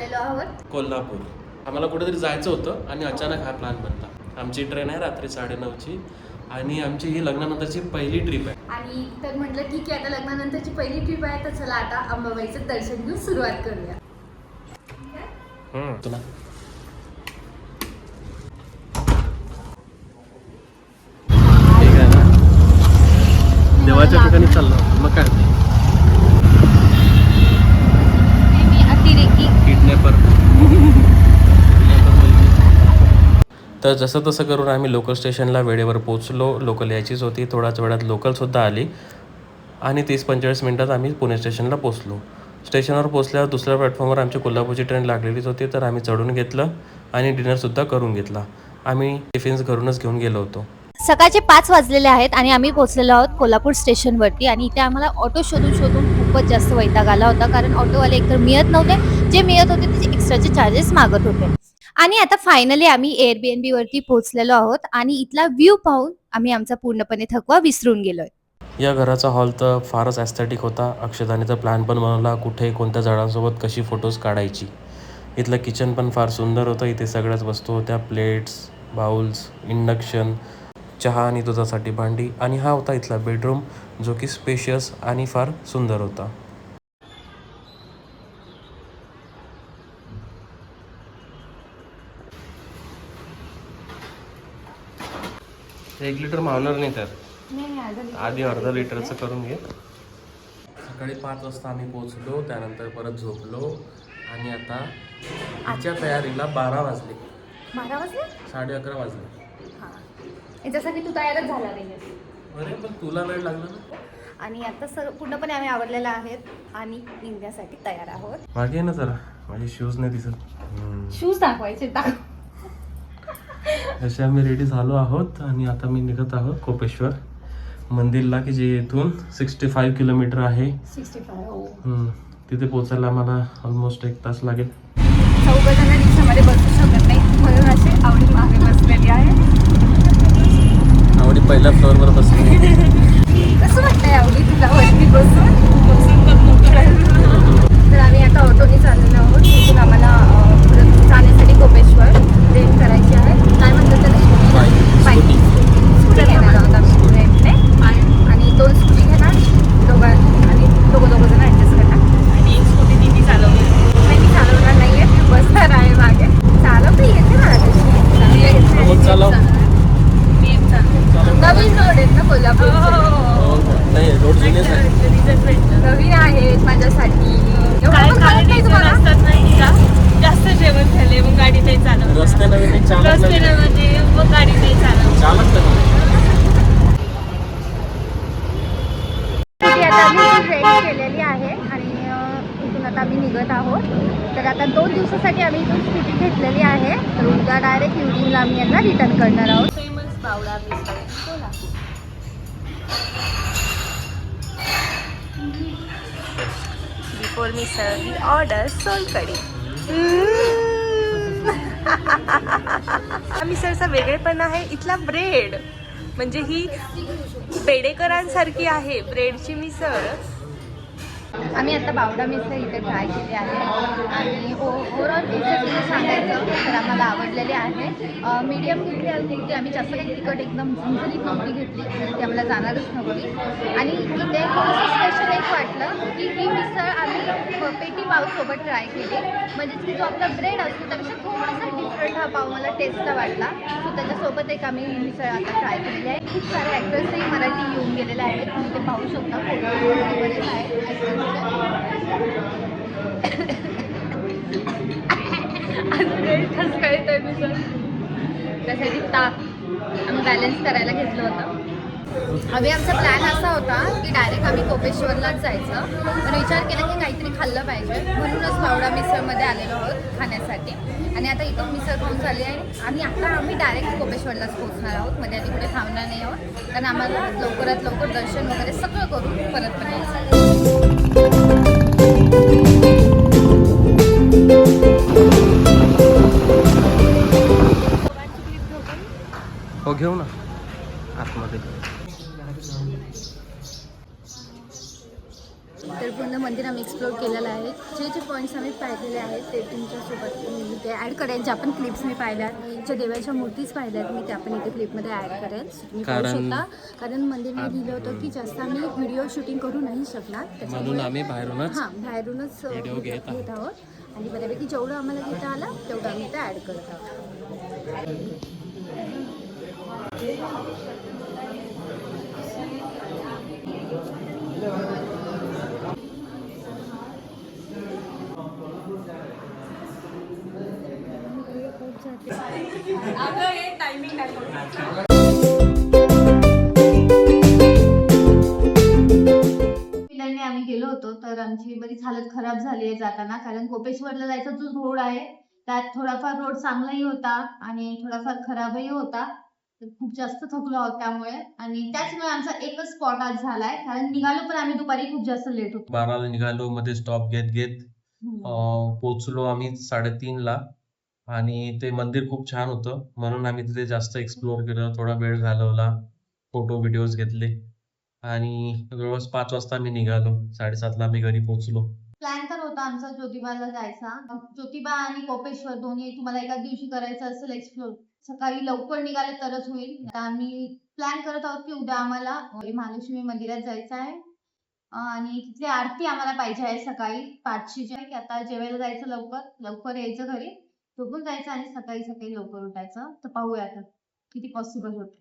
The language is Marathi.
आलेलो आहोत कोल्हापूर. आम्हाला कुठेतरी जायचं होतं आणि अचानक हा प्लॅन बनला. आमची ट्रेन आहे रात्री 9:30ची आणि आमची ही लग्नानंतरची पहिली ट्रिप आहे. आणि तर म्हटलं ठीक आहे, आता लग्नानंतरची पहिली ट्रिप आहे तर चला आता अंबाबाईचं दर्शन घेऊन सुरुवात करूया. तुला ठीक आहे ना, देवाच्या ठिकाणी चाललो मग काय अतिरेकी किडनॅपर. तर जसं तसं करून आम्ही लोकल स्टेशनला वेळेवर पोचलो. लोकल यायचीच होती, थोड्याच वेळात लोकलसुद्धा आली आणि 30-45 मिनटात आम्ही पुणे स्टेशनला पोचलो. स्टेशनवर पोचल्यावर दुसऱ्या प्लॅटफॉर्मवर आमची कोल्हापूरची ट्रेन लागलेलीच होती, तर आम्ही चढून घेतलं आणि डिनरसुद्धा करून घेतला. आम्ही टिफिन्स घरूनच घेऊन गेलो होतो. सकाळचे 5 वाजलेले आहेत आणि आम्ही पोहोचलेलो आहोत कोल्हापूर स्टेशनवरती. आणि इथे आम्हाला ऑटो शोधून शोधून खूपच जास्त वैताग आला होता, कारण ऑटोवाले एकतर मिळत नव्हते, जे मिळत होते त्याचे एक्स्ट्राचे चार्जेस मागत होते. आणि आता फायनली आम्ही एअरबीएनबी वरती पोहोचलेलो आहोत आणि इथला व्ह्यू पाहून आम्ही आमचा पूर्णपणे थकवा विसरून गेलोय. या घराचा हॉल तर फारच ॲस्थेटिक होता. अक्षदानीचा प्लॅन पण बनवला, कुठे कोणत्या झाडांसोबत कशी फोटोज काढायची. इथलं किचन पण फार सुंदर होतं. इथे सगळ्याच वस्तू होत्या, प्लेट्स, बाउल्स, इंडक्शन, चहा आणि दुधासाठी भांडी. आणि हा होता इथला बेडरूम, जो की स्पेशियस आणि फार सुंदर होता. 1 लिटर मावणार नाही तर आधी अर्धा लिटरचं करून घे. सकाळी 5 वाजता आम्ही पोहोचलो, त्यानंतर परत झोपलो आणि आता आजच्या तयारीला 12 वाजले. 12 वाजले? 11:30 वाजले. जसं की तू तयारच झाला नाही. अरे पण तुला वेळ लागला ना. आणि आता पूर्णपणे आम्ही आवडलेला आहेत आणि निघण्यासाठी तयार आहोत. मागे ये ना जरा, माझे शूज नाही दिसत. शूज दाखवायचे. असे आम्ही रेडी झालो आहोत आणि आता मी निघत आहोत कोपेश्वर मंदिरला, की जे इथून 65 किलोमीटर आहे. 65. तिथे पोचायला आम्हाला ऑलमोस्ट 1 तास लागेल. चौघजण रिक्षामध्ये बसू शकत नाही, म्हणून असे आवडी मागे बसलेली आहे. आवडी पहिल्या फ्लोअरवर बसली. कसं वाटतंय आवडी तुला वरती बसून? तर आम्ही आता ऑटोने चाललेलो आहोत. तिथून आम्हाला जाण्यासाठी कोपेश्वर रेंट करायची आहे. काय म्हणतात त्याला? स्कूटी घेणार आहोत आम्ही रेंटने. आणि 2 स्कूटी घेणार आणि दोघं जण ॲडजस्ट करणार. आणि 1 स्कूटी ती चालवली नाही, मी चालवणार नाही आहे, मी बसणार आहे मागे. चालवता येते मला तशी. नवीन रोड आहेत ना कोल्हापूर, नवीन आहेत माझ्यासाठी. जास्त जेवण झाले मग गाडी नाही चालवत. रस्ते नवीन मग गाडी नाही चालवत. आता आम्ही रेंट केलेली आहे आणि इथून आता आम्ही निघत आहोत. तर आता 2 दिवसासाठी आम्ही इथून स्कूटी घेतलेली आहे. तर उद्या डायरेक्ट इव्हनिंगला आम्ही यांना रिटर्न करणार आहोत. Famous Bawda misal Kolhapur. Before misal we order solkadhi. मिसळचा वेगळेपणा आहे इथला ब्रेड, म्हणजे ही बेडेकरांसारखी आहे ब्रेडची मिसळ. आम्ही आता बावडा मिसळ इथे ट्राय केली आहे आणि ओव्हरऑल टेस्ट सांगायचं तर आम्हाला आवडलेले आहे. मीडियम घेतली होती आम्ही, जास्त काही तिखट एकदम झणझणीत नव्हती घेतली, ती आम्हाला जाणारच नव्हती. आणि इथे थोडंसं स्पेशल एक वाटलं की ही मिसळ आम्ही पेटी पावसोबत ट्राय केली, म्हणजेच की जो आपला ब्रेड असतो त्यापेक्षा थोडासा डिफरंट हा पाव मला टेस्टला वाटला. सो त्याच्यासोबत एक आम्ही मिसळ आता ट्राय केलेली आहे. खूप सारे ॲक्टर्सही मराठी येऊन गेलेले आहेत, तुम्ही ते पाहू शकता. फोटो बरेच आहेत. त्यासाठी ताक आम्ही बॅलन्स करायला घेतलं होतं. आम्ही आमचा प्लॅन असा होता की डायरेक्ट आम्ही कोपेश्वरलाच जायचं, पण विचार केला की काहीतरी खाल्लं पाहिजे, म्हणूनच बावडा मिसळमध्ये आलेलो आहोत खाण्यासाठी. आणि आता इथून मिसळ खाऊन झाली आहे आणि आता आम्ही डायरेक्ट कोपेश्वरलाच पोहोचणार आहोत. मध्ये आधी कुठे थांबणार नाही आहोत, कारण आम्हाला लवकरात लवकर दर्शन वगैरे सगळं करून परत हो घेऊ ना आतमध्ये. तर पूर्ण मंदिर आम्ही एक्सप्लोर केलेलं आहे. जे जे पॉईंट्स आम्ही पाहिलेले आहेत ते तुमच्यासोबत मी ते ॲड करेन. ज्या पण क्लिप्स मी पाहिल्यात, ज्या देवाच्या मूर्तीच पाहिल्यात मी त्या पण इथे क्लिपमध्ये ॲड करेन. तुम्ही पाहू शकता. कारण मंदिरने दिलं होतं की जास्त आम्ही व्हिडिओ शूटिंग करू नाही शकणार, म्हणून आम्ही बाहेरूनच बाहेरूनच व्हिडिओ घेत आहोत. आणि बऱ्यापैकी जेवढं आम्हाला घेता आलं तेवढं आम्ही ते ॲड करत आहोत. पिलांनी आम्ही गेलो होतो तर आमची बरीच हालत खराब झाली आहे जाताना. कारण कोपेश्वरला जायचा जो रोड आहे त्यात थोडाफार रोड चांगलाही होता आणि थोडाफार खराबही होता. तर खूप जास्त थकलो आहोत त्यामुळे. आणि त्याचमुळे आमचा एकच स्पॉट आज झालाय. कारण निघालो पण आम्ही दुपारी खूप जास्त लेट होतो. 12ला निघालो, मध्ये स्टॉप घेत घेत पोचलो आम्ही 3:30ला. आणि ते मंदिर खूप छान होतं म्हणून आम्ही तिथे जास्त एक्सप्लोअर केलं, थोडा वेळ घालवला, फोटो व्हिडिओज घेतले आणि जवळपास 5 वाजता आम्ही निघालो. 7:30ला आम्ही घरी पोचलो. प्लॅन तर होता आमचा ज्योतिबाला जायचा. ज्योतिबा आणि कोपेश्वर दोन्ही तुम्हाला एकाच दिवशी करायचं असेल एक्सप्लोर, सकाळी लवकर निघाले तरच होईल. आता आम्ही प्लॅन करत आहोत की उद्या आम्हाला महालक्ष्मी मंदिरात जायचं आहे. आणि तिथली आरती आम्हाला पाहिजे आहे सकाळी 5ची. जे आहे की आता जेवायला जायचं, लवकर लवकर यायचं घरी, झोपून जायचं आणि सकाळी सकाळी लवकर उठायचं. तर पाहूया आता किती पॉसिबल होतं.